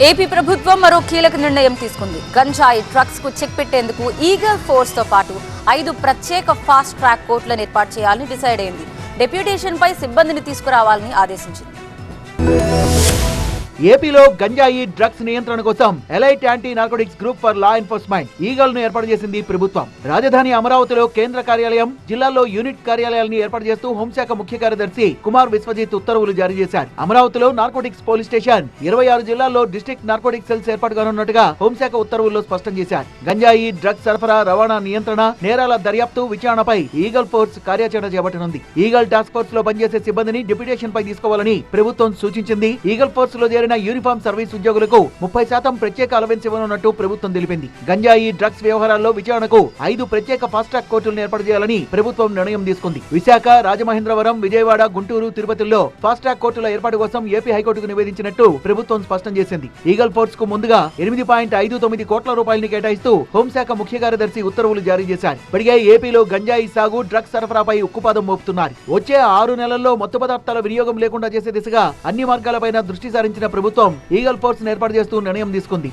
AP ప్రభుత్వం మరో కీలక నిర్ణయం తీసుకుంది. గంజాయి డ్రగ్స్ కు చెక్ పెట్టేందుకు ఈగల్ ఫోర్స్ తో పాటు 5 ప్రత్యేక ఫాస్ట్ ట్రాక్ కోర్టులను ఏర్పాటు చేయాలని డిసైడ్ అయింది. డెప్యూటేషన్ పై సిబ్బందిని తీసుకురావాలని ఆదేశించింది. ఏపీలో గంజాయి డ్రగ్స్ నియంత్రణ కోసం elite anti narcotics group for law enforcement eagle ను ఏర్పాటు చేసింది ప్రభుత్వం. రాజధాని అమరావతిలో కేంద్ర కార్యాలయం, జిల్లాల్లో యూనిట్ కార్యాలయాలను ఏర్పాటు చేస్తూ హోంశాఖ ముఖ్య కార్యదర్శి కుమార్ విశ్వజిత్ ఉత్తర్వులు జారీ చేశారు. అమరావతిలో నార్కోటిక్స్ పోలీస్ స్టేషన్, 26 జిల్లాల్లో డిస్ట్రిక్ట్ నార్కోటిక్స్ సెల్స్ ఏర్పాటు కానున్నట్టుగా హోంశాఖ ఉత్తర్వుల్లో స్పష్టం చేశారు. గంజాయి డ్రగ్స్ సరఫరా, రవాణా నియంత్రణ, నేరాల దర్యాప్తు, విచారణపై ఈగల్ ఫోర్స్ కార్యాచరణ చేపట్టనుంది. ఈగల్ టాస్క్ ఫోర్స్ లో పనిచేసే సిబ్బందిని డెప్యూటేషన్ పై తీసుకోవాలని ప్రభుత్వం సూచించింది. ఈగల్ ఫోర్స్ లో యూనిఫామ్ సర్వీస్ ఉద్యోగులకు 30% ప్రత్యేక అలవెన్స్ ఇవ్వనున్నట్టు ప్రభుత్వం తెలిపింది. గంజాయి డ్రగ్స్ వ్యవహారాల్లో విచారణకు 5 ప్రత్యేక ఫాస్ట్ ట్రాక్ కోర్టులను ఏర్పాటు చేయాలని ప్రభుత్వం నిర్ణయం తీసుకుంది. విశాఖ, రాజమహేంద్రవరం, విజయవాడ, గుంటూరు, తిరుపతిలో ఫాస్ట్ ట్రాక్ కోర్టుల ఏర్పాటు కోసం ఏపీ హైకోర్టుకు నివేదించినట్టు ప్రభుత్వం స్పష్టం చేసింది. ఈగల్ ఫోర్స్ కు ముందుగా 8.59 కోట్ల రూపాయలని కేటాయిస్తూ హోంశాఖ ముఖ్య కార్యదర్శి ఉత్తర్వులు జారీ చేశారు. ఇప్పటికే ఏపీలో గంజాయి సాగు, డ్రగ్స్ సరఫరాపై ఉక్కుపాదం మోపుతున్నారు. వచ్చే 6 నెలల్లో మత్తు పదార్థాల వినియోగం లేకుండా చేసే దిశగా అన్ని మార్గాలపైన దృష్టి సారించిన ప్రభుత్వం ఈగల్ ఫోర్స్ ఏర్పాటు చేస్తూ నిర్ణయం తీసుకుంది.